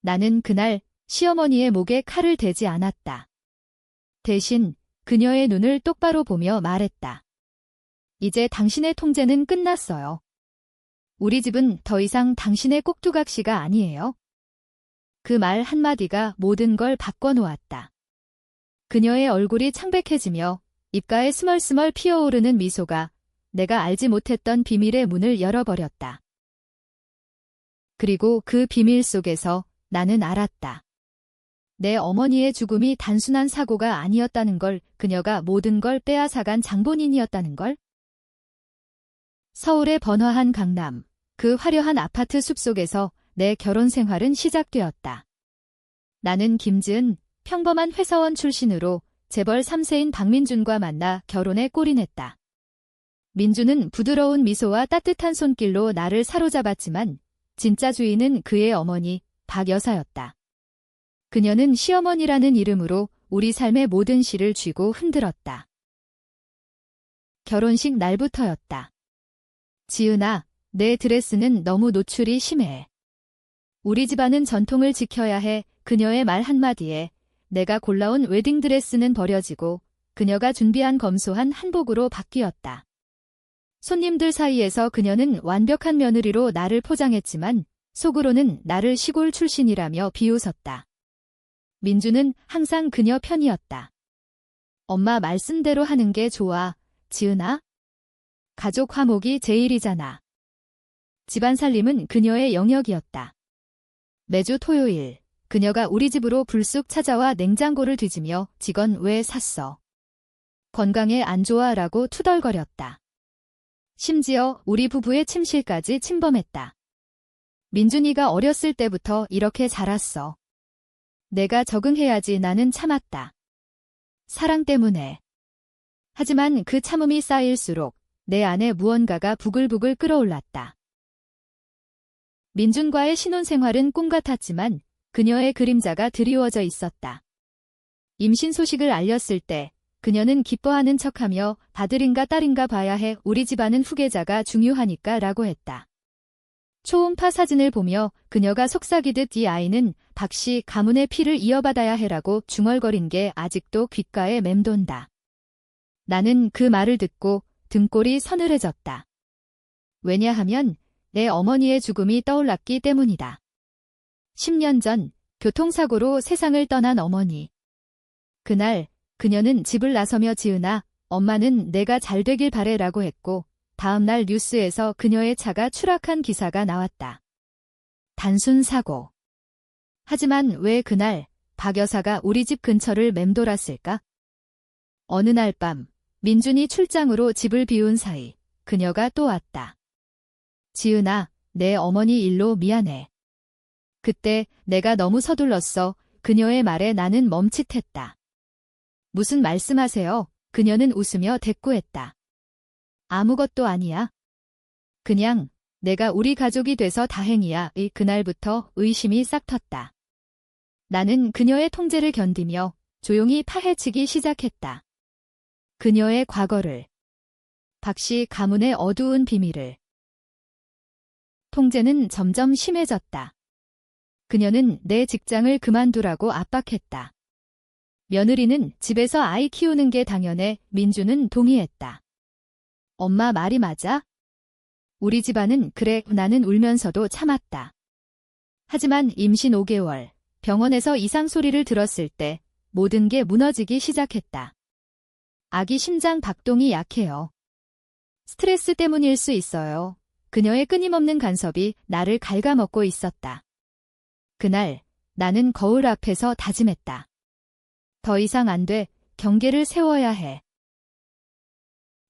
나는 그날 시어머니의 목에 칼을 대지 않았다. 대신 그녀의 눈을 똑바로 보며 말했다. 이제 당신의 통제는 끝났어요. 우리 집은 더 이상 당신의 꼭두각시가 아니에요. 그 말 한마디가 모든 걸 바꿔놓았다. 그녀의 얼굴이 창백해지며 입가에 스멀스멀 피어오르는 미소가 내가 알지 못했던 비밀의 문을 열어버렸다. 그리고 그 비밀 속에서 나는 알았다. 내 어머니의 죽음이 단순한 사고가 아니었다는 걸, 그녀가 모든 걸 빼앗아간 장본인이었다는 걸. 서울의 번화한 강남, 그 화려한 아파트 숲속에서 내 결혼 생활은 시작되었다. 나는 김지은, 평범한 회사원 출신으로 재벌 3세인 박민준과 만나 결혼에 골인했다. 민준은 부드러운 미소와 따뜻한 손길로 나를 사로잡았지만 진짜 주인은 그의 어머니 박 여사였다. 그녀는 시어머니라는 이름으로 우리 삶의 모든 실을 쥐고 흔들었다. 결혼식 날부터였다. 지은아, 내 드레스는 너무 노출이 심해. 우리 집안은 전통을 지켜야 해. 그녀의 말 한마디에 내가 골라온 웨딩드레스는 버려지고 그녀가 준비한 검소한 한복으로 바뀌었다. 손님들 사이에서 그녀는 완벽한 며느리로 나를 포장했지만 속으로는 나를 시골 출신이라며 비웃었다. 민주는 항상 그녀 편이었다. 엄마 말씀대로 하는 게 좋아, 지은아. 가족 화목이 제일이잖아. 집안 살림은 그녀의 영역이었다. 매주 토요일, 그녀가 우리 집으로 불쑥 찾아와 냉장고를 뒤지며 직원 왜 샀어? 건강에 안 좋아 라고 투덜거렸다. 심지어 우리 부부의 침실까지 침범했다. 민준이가 어렸을 때부터 이렇게 자랐어. 내가 적응해야지. 나는 참았다. 사랑 때문에. 하지만 그 참음이 쌓일수록 내 안에 무언가가 부글부글 끓어올랐다. 민준과의 신혼생활은 꿈 같았지만 그녀의 그림자가 드리워져 있었다. 임신 소식을 알렸을 때 그녀는 기뻐하는 척하며 아들인가 딸인가 봐야 해. 우리 집안은 후계자가 중요하니까 라고 했다. 초음파 사진을 보며 그녀가 속삭이듯 이 아이는 박씨 가문의 피를 이어받아야 해라고 중얼거린 게 아직도 귓가에 맴돈다. 나는 그 말을 듣고 등골이 서늘해졌다. 왜냐하면 내 어머니의 죽음이 떠올랐기 때문이다. 10년 전 교통사고로 세상을 떠난 어머니. 그날 그녀는 집을 나서며 지은아, 엄마는 내가 잘 되길 바래라고 했고 다음 날 뉴스에서 그녀의 차가 추락한 기사가 나왔다. 단순 사고. 하지만 왜 그날 박 여사가 우리 집 근처를 맴돌았을까? 어느 날 밤 민준이 출장으로 집을 비운 사이 그녀가 또 왔다. 지은아, 내 어머니 일로 미안해. 그때 내가 너무 서둘렀어. 그녀의 말에 나는 멈칫했다. 무슨 말씀하세요? 그녀는 웃으며 대꾸했다. 아무것도 아니야. 그냥 내가 우리 가족이 돼서 다행이야. 그날부터 의심이 싹 텄다. 나는 그녀의 통제를 견디며 조용히 파헤치기 시작했다. 그녀의 과거를. 박씨 가문의 어두운 비밀을. 통제는 점점 심해졌다. 그녀는 내 직장을 그만두라고 압박했다. 며느리는 집에서 아이 키우는 게 당연해. 민주는 동의했다. 엄마 말이 맞아? 우리 집안은 그래. 나는 울면서도 참았다. 하지만 임신 5개월, 병원에서 이상 소리를 들었을 때 모든 게 무너지기 시작했다. 아기 심장 박동이 약해요. 스트레스 때문일 수 있어요. 그녀의 끊임없는 간섭이 나를 갉아먹고 있었다. 그날 나는 거울 앞에서 다짐했다. 더 이상 안 돼. 경계를 세워야 해.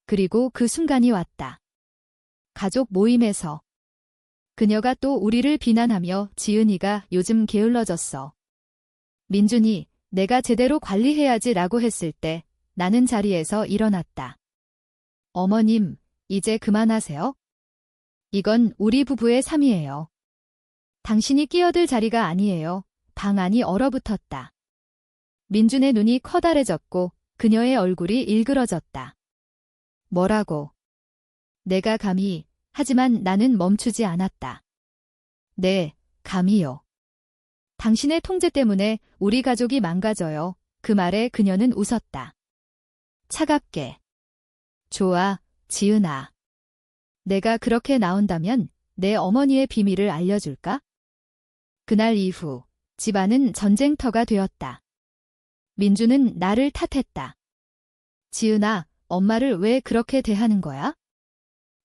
그리고 그 순간이 왔다. 가족 모임에서. 그녀가 또 우리를 비난하며 지은이가 요즘 게을러졌어. 민준이 내가 제대로 관리해야지 라고 했을 때 나는 자리에서 일어났다. 어머님, 이제 그만하세요. 이건 우리 부부의 삶이에요. 당신이 끼어들 자리가 아니에요. 방 안이 얼어붙었다. 민준의 눈이 커다래졌고 그녀의 얼굴이 일그러졌다. 뭐라고? 내가 감히. 하지만 나는 멈추지 않았다. 네, 감히요. 당신의 통제 때문에 우리 가족이 망가져요. 그 말에 그녀는 웃었다. 차갑게. 좋아, 지은아. 내가 그렇게 나온다면 내 어머니의 비밀을 알려줄까? 그날 이후 집안은 전쟁터가 되었다. 민주는 나를 탓했다. 지은아, 엄마를 왜 그렇게 대하는 거야?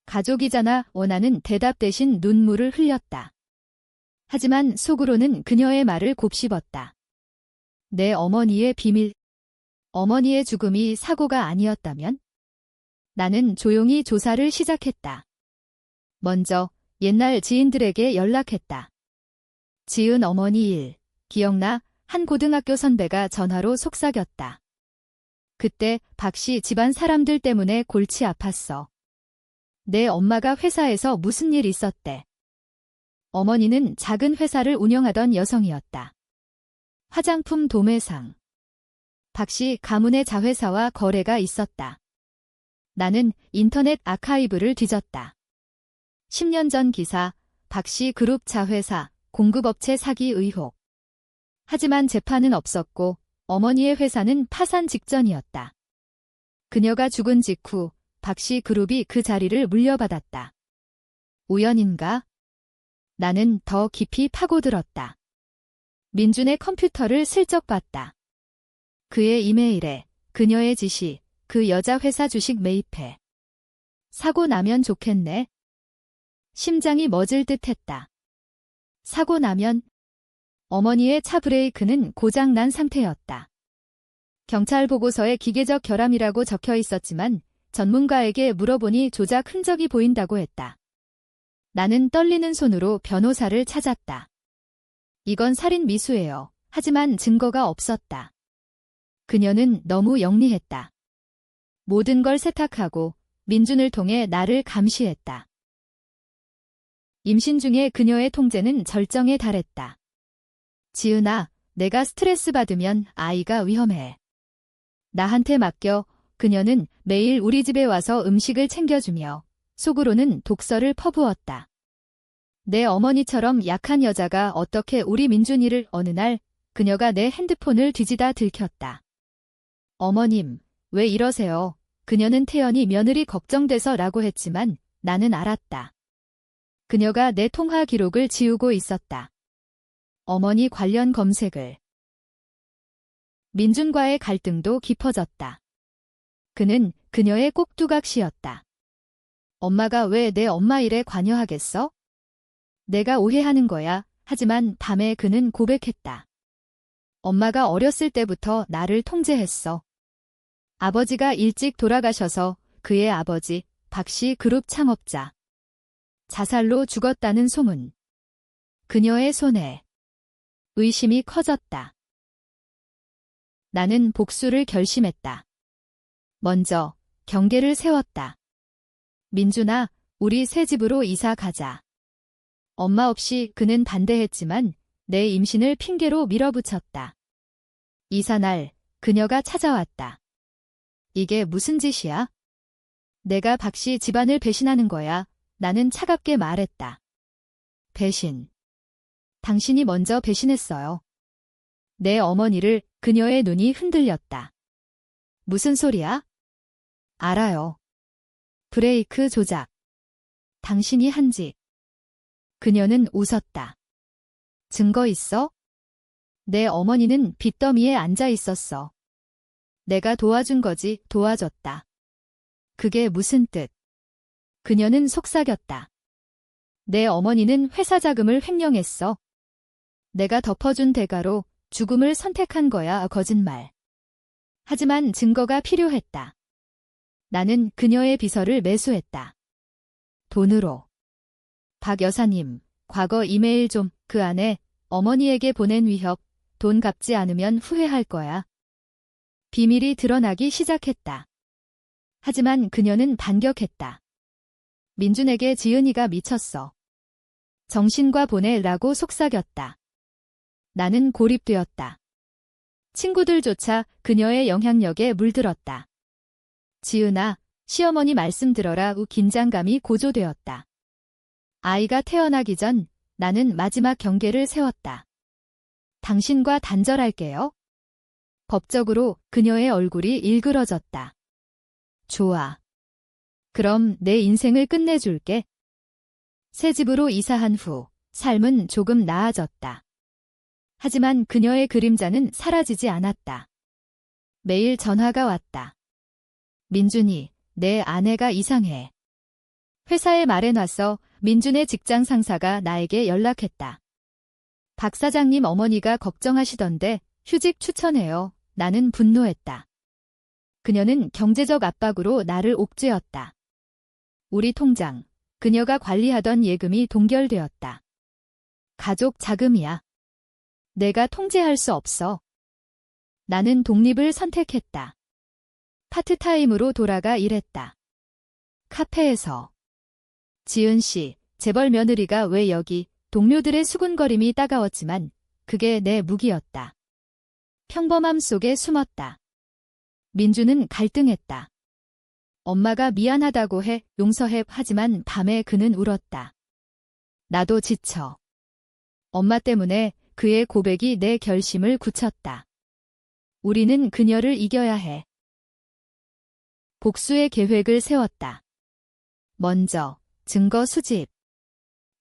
가족이잖아. 원하는 대답 대신 눈물을 흘렸다. 하지만 속으로는 그녀의 말을 곱씹었다. 내 어머니의 비밀. 어머니의 죽음이 사고가 아니었다면? 나는 조용히 조사를 시작했다. 먼저 옛날 지인들에게 연락했다. 지은 어머니 일, 기억나? 한 고등학교 선배가 전화로 속삭였다. 그때 박씨 집안 사람들 때문에 골치 아팠어. 내 엄마가 회사에서 무슨 일 있었대. 어머니는 작은 회사를 운영하던 여성이었다. 화장품 도매상. 박씨 가문의 자회사와 거래가 있었다. 나는 인터넷 아카이브를 뒤졌다. 10년 전 기사, 박씨 그룹 자회사, 공급업체 사기 의혹. 하지만 재판은 없었고 어머니의 회사는 파산 직전이었다. 그녀가 죽은 직후 박씨 그룹이 그 자리를 물려받았다. 우연인가? 나는 더 깊이 파고들었다. 민준의 컴퓨터를 슬쩍 봤다. 그의 이메일에 그녀의 지시, 그 여자 회사 주식 매입해. 사고 나면 좋겠네. 심장이 멎을 듯했다. 사고 나면 어머니의 차 브레이크는 고장 난 상태였다. 경찰 보고서에 기계적 결함이라고 적혀 있었지만 전문가에게 물어보니 조작 흔적이 보인다고 했다. 나는 떨리는 손으로 변호사를 찾았다. 이건 살인 미수예요. 하지만 증거가 없었다. 그녀는 너무 영리했다. 모든 걸 세탁하고 민준을 통해 나를 감시했다. 임신 중에 그녀의 통제는 절정에 달했다. 지은아, 내가 스트레스 받으면 아이가 위험해. 나한테 맡겨. 그녀는 매일 우리 집에 와서 음식을 챙겨주며 속으로는 독서를 퍼부었다. 내 어머니처럼 약한 여자가 어떻게 우리 민준이를. 어느 날 그녀가 내 핸드폰을 뒤지다 들켰다. 어머님, 왜 이러세요? 그녀는 태연이 며느리 걱정돼서 라고 했지만 나는 알았다. 그녀가 내 통화 기록을 지우고 있었다. 어머니 관련 검색을. 민준과의 갈등도 깊어졌다. 그는 그녀의 꼭두각시였다. 엄마가 왜 내 엄마 일에 관여하겠어? 내가 오해하는 거야. 하지만 밤에 그는 고백했다. 엄마가 어렸을 때부터 나를 통제했어. 아버지가 일찍 돌아가셔서 그의 아버지, 박씨 그룹 창업자. 자살로 죽었다는 소문. 그녀의 손에 의심이 커졌다. 나는 복수를 결심했다. 먼저 경계를 세웠다. 민준아, 우리 새 집으로 이사 가자. 엄마 없이 그는 반대했지만 내 임신을 핑계로 밀어붙였다. 이사 날 그녀가 찾아왔다. 이게 무슨 짓이야? 내가 박씨 집안을 배신하는 거야. 나는 차갑게 말했다. 배신. 당신이 먼저 배신했어요. 내 어머니를. 그녀의 눈이 흔들렸다. 무슨 소리야? 알아요. 브레이크 조작. 당신이 한 짓. 그녀는 웃었다. 증거 있어? 내 어머니는 빚더미에 앉아 있었어. 내가 도와준 거지. 도와줬다. 그게 무슨 뜻? 그녀는 속삭였다. 내 어머니는 회사 자금을 횡령했어. 내가 덮어준 대가로 죽음을 선택한 거야. 거짓말. 하지만 증거가 필요했다. 나는 그녀의 비서를 매수했다. 돈으로. 박 여사님, 과거 이메일 좀. 그 안에 어머니에게 보낸 위협. 돈 갚지 않으면 후회할 거야. 비밀이 드러나기 시작했다. 하지만 그녀는 반격했다. 민준에게 지은이가 미쳤어. 정신과 보내라고 속삭였다. 나는 고립되었다. 친구들조차 그녀의 영향력에 물들었다. 지은아, 시어머니 말씀 들어라. 긴장감이 고조되었다. 아이가 태어나기 전 나는 마지막 경계를 세웠다. 당신과 단절할게요. 법적으로 그녀의 얼굴이 일그러졌다. 좋아. 그럼 내 인생을 끝내줄게. 새 집으로 이사한 후 삶은 조금 나아졌다. 하지만 그녀의 그림자는 사라지지 않았다. 매일 전화가 왔다. 민준이, 내 아내가 이상해. 회사에 말해놨어. 민준의 직장 상사가 나에게 연락했다. 박 사장님 어머니가 걱정하시던데 휴직 추천해요. 나는 분노했다. 그녀는 경제적 압박으로 나를 옥죄었다. 우리 통장, 그녀가 관리하던 예금이 동결되었다. 가족 자금이야. 내가 통제할 수 없어. 나는 독립을 선택했다. 파트타임으로 돌아가 일했다. 카페에서. 지은 씨, 재벌 며느리가 왜 여기? 동료들의 수군거림이 따가웠지만 그게 내 무기였다. 평범함 속에 숨었다. 민주는 갈등했다. 엄마가 미안하다고 해, 용서해. 하지만 밤에 그는 울었다. 나도 지쳐. 엄마 때문에 그의 고백이 내 결심을 굳혔다. 우리는 그녀를 이겨야 해. 복수의 계획을 세웠다. 먼저 증거 수집.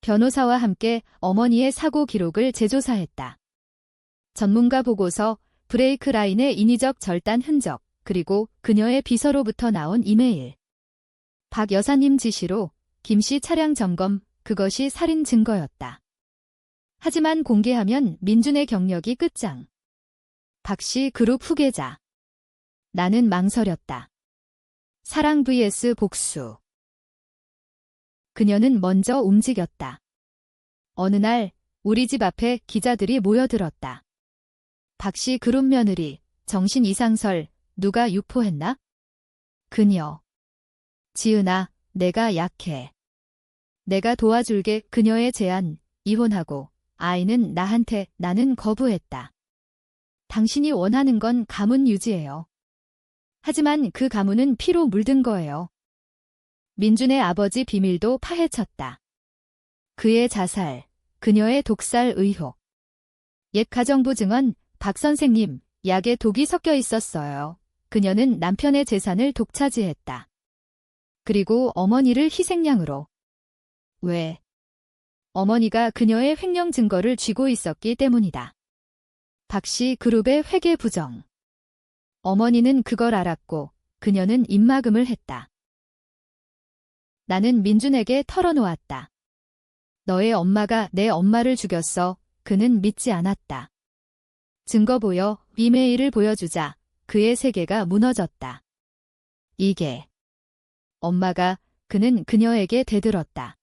변호사와 함께 어머니의 사고 기록을 재조사했다. 전문가 보고서, 브레이크 라인의 인위적 절단 흔적, 그리고 그녀의 비서로부터 나온 이메일. 박 여사님 지시로 김 씨 차량 점검, 그것이 살인 증거였다. 하지만 공개하면 민준의 경력이 끝장. 박 씨 그룹 후계자. 나는 망설였다. 사랑 vs 복수. 그녀는 먼저 움직였다. 어느 날 우리 집 앞에 기자들이 모여들었다. 박 씨 그룹 며느리, 정신 이상설, 누가 유포했나? 그녀. 지은아, 내가 약해. 내가 도와줄게. 그녀의 제안, 이혼하고 아이는 나한테. 나는 거부했다. 당신이 원하는 건 가문 유지예요. 하지만 그 가문은 피로 물든 거예요. 민준의 아버지 비밀도 파헤쳤다. 그의 자살, 그녀의 독살 의혹. 옛 가정부 증언, 박 선생님, 약에 독이 섞여 있었어요. 그녀는 남편의 재산을 독차지했다. 그리고 어머니를 희생양으로. 왜? 어머니가 그녀의 횡령 증거를 쥐고 있었기 때문이다. 박 씨 그룹의 회계 부정. 어머니는 그걸 알았고 그녀는 입막음을 했다. 나는 민준에게 털어놓았다. 너의 엄마가 내 엄마를 죽였어. 그는 믿지 않았다. 증거 보여. 이메일을 보여주자. 그의 세계가 무너졌다. 이게. 엄마가. 그는 그녀에게 대들었다.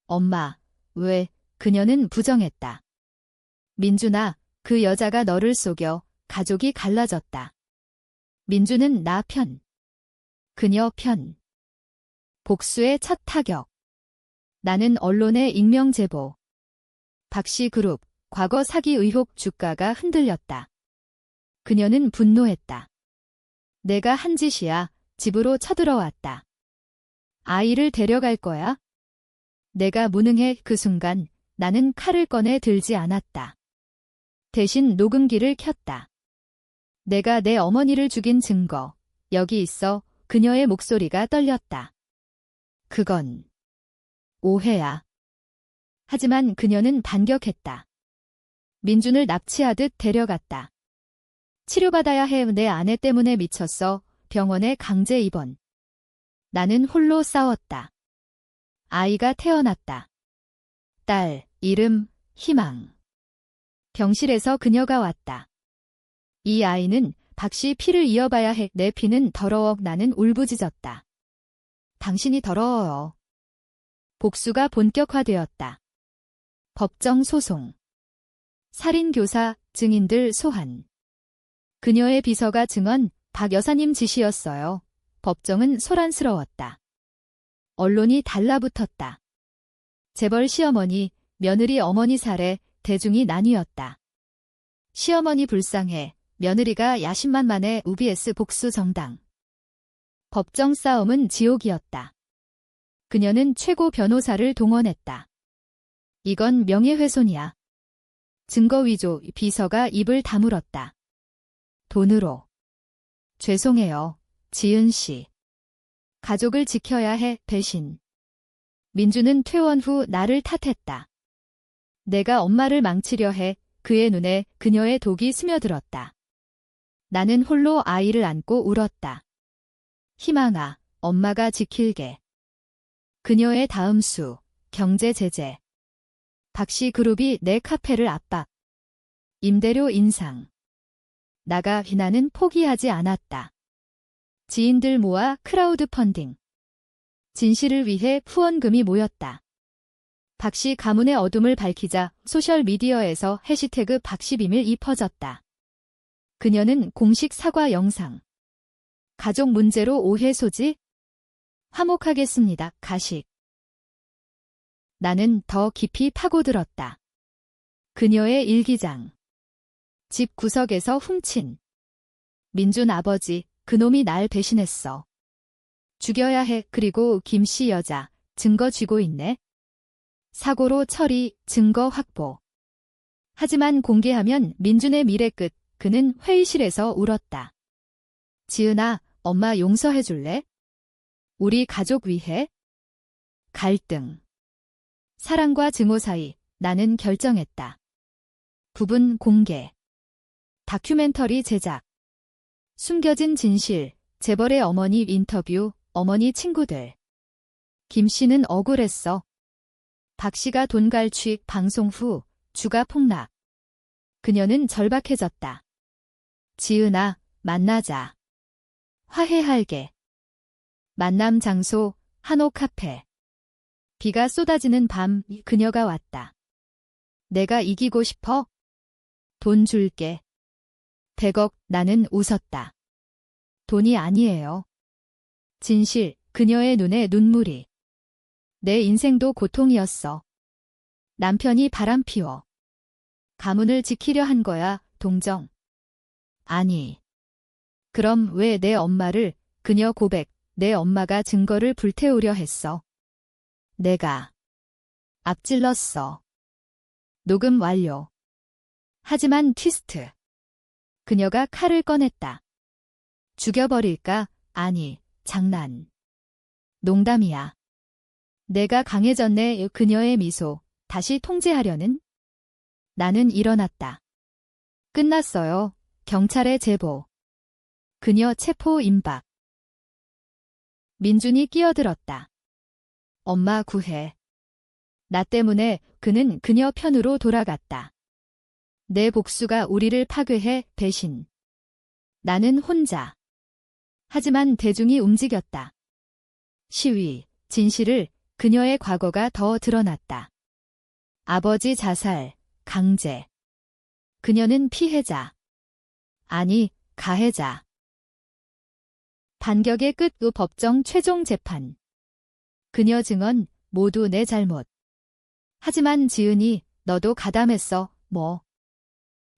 엄마, 왜? 그녀는 부정했다. 민준아, 그 여자가 너를 속여. 가족이 갈라졌다. 민준은 나 편. 그녀 편. 복수의 첫 타격. 나는 언론의 익명 제보. 박 씨 그룹, 과거 사기 의혹. 주가가 흔들렸다. 그녀는 분노했다. 내가 한 짓이야. 집으로 쳐들어왔다. 아이를 데려갈 거야? 내가 무능해. 그 순간 나는 칼을 꺼내 들지 않았다. 대신 녹음기를 켰다. 내가 내 어머니를 죽인 증거. 여기 있어. 그녀의 목소리가 떨렸다. 그건 오해야. 하지만 그녀는 반격했다. 민준을 납치하듯 데려갔다. 치료받아야 해. 내 아내 때문에 미쳤어. 병원에 강제 입원. 나는 홀로 싸웠다. 아이가 태어났다. 딸, 이름, 희망. 병실에서 그녀가 왔다. 이 아이는 박 씨 피를 이어봐야 해. 내 피는 더러워. 나는 울부짖었다. 당신이 더러워요. 복수가 본격화되었다. 법정 소송. 살인교사, 증인들 소환. 그녀의 비서가 증언, 박 여사님 지시였어요. 법정은 소란스러웠다. 언론이 달라붙었다. 재벌 시어머니, 며느리 어머니 살해, 대중이 나뉘었다. 시어머니 불쌍해, 며느리가 야심만만해. UBS 복수 정당. 법정 싸움은 지옥이었다. 그녀는 최고 변호사를 동원했다. 이건 명예훼손이야. 증거 위조. 비서가 입을 다물었다. 돈으로. 죄송해요, 지은 씨. 가족을 지켜야 해. 배신. 민주는 퇴원 후 나를 탓했다. 내가 엄마를 망치려 해. 그의 눈에 그녀의 독이 스며들었다. 나는 홀로 아이를 안고 울었다. 희망아, 엄마가 지킬게. 그녀의 다음 수, 경제 제재. 박씨 그룹이 내 카페를 압박. 임대료 인상. 나가 나는 포기하지 않았다. 지인들 모아 크라우드 펀딩. 진실을 위해 후원금이 모였다. 박씨 가문의 어둠을 밝히자 소셜미디어에서 해시태그 박씨비밀이 퍼졌다. 그녀는 공식 사과 영상. 가족 문제로 오해 소지? 화목하겠습니다. 가식. 나는 더 깊이 파고들었다. 그녀의 일기장. 집 구석에서 훔친. 민준 아버지, 그놈이 날 배신했어. 죽여야 해. 그리고 김씨 여자, 증거 쥐고 있네. 사고로 처리, 증거 확보. 하지만 공개하면 민준의 미래 끝. 그는 회의실에서 울었다. 지은아, 엄마 용서해줄래? 우리 가족 위해? 갈등. 사랑과 증오 사이 나는 결정했다. 부분 공개. 다큐멘터리 제작. 숨겨진 진실, 재벌의 어머니 인터뷰, 어머니 친구들. 김 씨는 억울했어. 박 씨가 돈 갈취, 방송 후 주가 폭락. 그녀는 절박해졌다. 지은아, 만나자. 화해할게. 만남 장소, 한옥 카페. 비가 쏟아지는 밤, 그녀가 왔다. 내가 이기고 싶어? 돈 줄게. 100억. 나는 웃었다. 돈이 아니에요. 진실. 그녀의 눈에 눈물이. 내 인생도 고통이었어. 남편이 바람피워. 가문을 지키려 한 거야, 동정. 아니. 그럼 왜 내 엄마를, 그녀 고백, 내 엄마가 증거를 불태우려 했어. 내가 앞질렀어. 녹음 완료. 하지만 트위스트. 그녀가 칼을 꺼냈다. 죽여버릴까? 아니, 장난. 농담이야. 내가 강해졌네. 그녀의 미소. 다시 통제하려는? 나는 일어났다. 끝났어요. 경찰에 제보. 그녀 체포 임박. 민준이 끼어들었다. 엄마 구해. 나 때문에 그는 그녀 편으로 돌아갔다. 내 복수가 우리를 파괴해. 배신. 나는 혼자. 하지만 대중이 움직였다. 시위, 진실을. 그녀의 과거가 더 드러났다. 아버지 자살, 강제. 그녀는 피해자. 아니, 가해자. 반격의 끝. 법정 최종 재판. 그녀 증언, 모두 내 잘못. 하지만 지은이, 너도 가담했어. 뭐.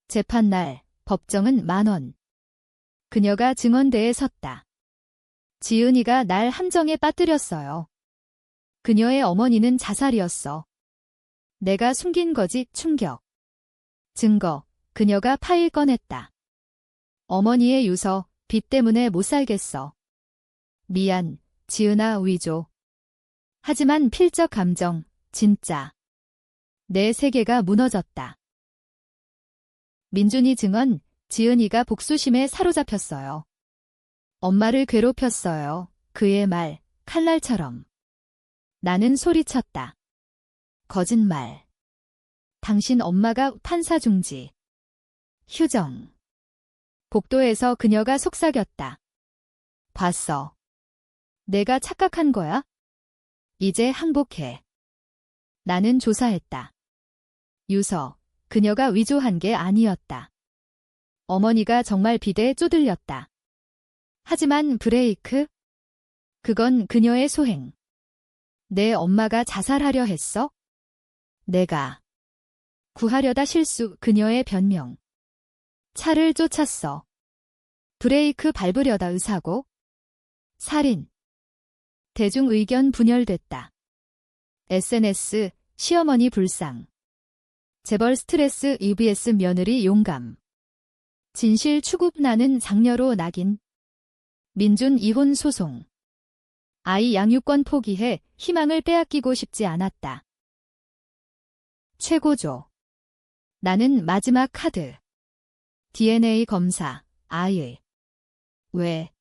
재판날, 법정은 10,000원. 그녀가 증언대에 섰다. 지은이가 날 함정에 빠뜨렸어요. 그녀의 어머니는 자살이었어. 내가 숨긴 거지. 충격. 증거. 그녀가 파일 꺼냈다. 어머니의 유서. 빚 때문에 못 살겠어. 미안, 지은아. 위조. 하지만 필적 감정. 진짜. 내 세계가 무너졌다. 민준이 증언. 지은이가 복수심에 사로잡혔어요. 엄마를 괴롭혔어요. 그의 말, 칼날처럼. 나는 소리쳤다. 거짓말. 당신 엄마가 판사 중지. 휴정. 복도에서 그녀가 속삭였다. 봤어. 내가 착각한 거야? 이제 항복해. 나는 조사했다. 유서. 그녀가 위조한 게 아니었다. 어머니가 정말 빚에 쪼들렸다. 하지만 브레이크? 그건 그녀의 소행. 내 엄마가 자살하려 했어? 내가 구하려다 실수. 그녀의 변명. 차를 쫓았어. 브레이크 밟으려다 의사고. 살인. 대중 의견 분열됐다. SNS, 시어머니 불상. 재벌 스트레스 EBS 며느리 용감. 진실 추구 나는 장녀로 낙인. 민준 이혼 소송. 아이 양육권 포기해 희망을 빼앗기고 싶지 않았다. 최고조. 나는 마지막 카드. DNA 검사. 아이. 왜?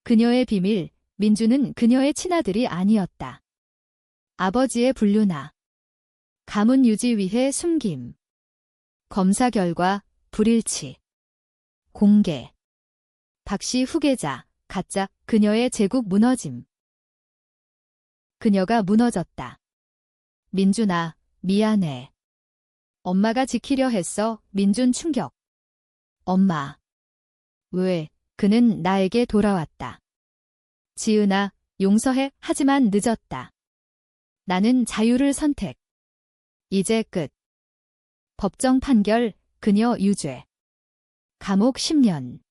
그녀의 비밀. 민준은 그녀의 친아들이 아니었다. 아버지의 불륜아. 가문 유지 위해 숨김. 검사 결과 불일치. 공개. 박씨 후계자. 가짜. 그녀의 제국 무너짐. 그녀가 무너졌다. 민준아, 미안해. 엄마가 지키려 했어. 민준 충격. 엄마. 왜? 그는 나에게 돌아왔다. 지은아, 용서해. 하지만 늦었다. 나는 자유를 선택. 이제 끝. 법정 판결, 그녀 유죄. 감옥 10년.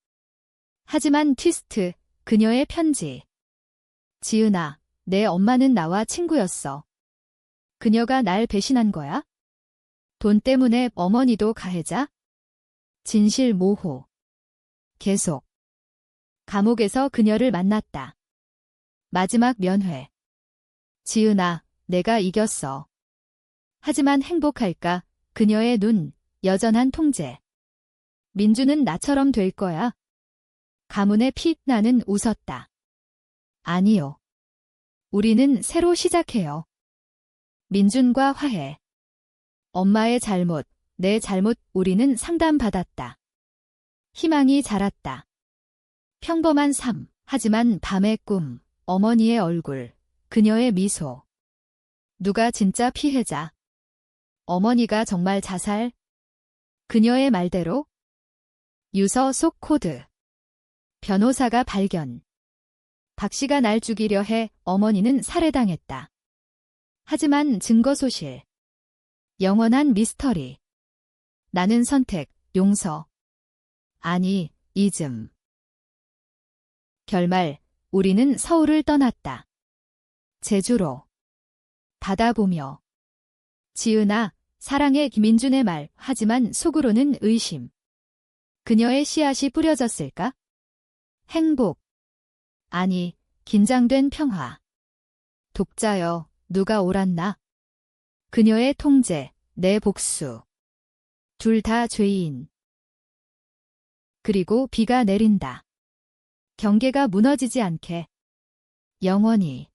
하지만 트위스트, 그녀의 편지. 지은아, 내 엄마는 나와 친구였어. 그녀가 날 배신한 거야? 돈 때문에 어머니도 가해자? 진실 모호. 계속. 감옥에서 그녀를 만났다. 마지막 면회. 지은아, 내가 이겼어. 하지만 행복할까? 그녀의 눈, 여전한 통제. 민주는 나처럼 될 거야. 가문의 피, 나는 웃었다. 아니요. 우리는 새로 시작해요. 민준과 화해. 엄마의 잘못, 내 잘못, 우리는 상담받았다. 희망이 자랐다. 평범한 삶, 하지만 밤의 꿈, 어머니의 얼굴, 그녀의 미소. 누가 진짜 피해자? 어머니가 정말 자살? 그녀의 말대로? 유서 속 코드. 변호사가 발견. 박씨가 날 죽이려 해. 어머니는 살해당했다. 하지만 증거 소실. 영원한 미스터리. 나는 선택, 용서. 아니, 이즘. 결말, 우리는 서울을 떠났다. 제주로. 바다 보며. 지은아, 사랑해. 김민준의 말, 하지만 속으로는 의심. 그녀의 씨앗이 뿌려졌을까? 행복. 아니, 긴장된 평화. 독자여, 누가 옳았나? 그녀의 통제, 내 복수. 둘 다 죄인. 그리고 비가 내린다. 경계가 무너지지 않게. 영원히.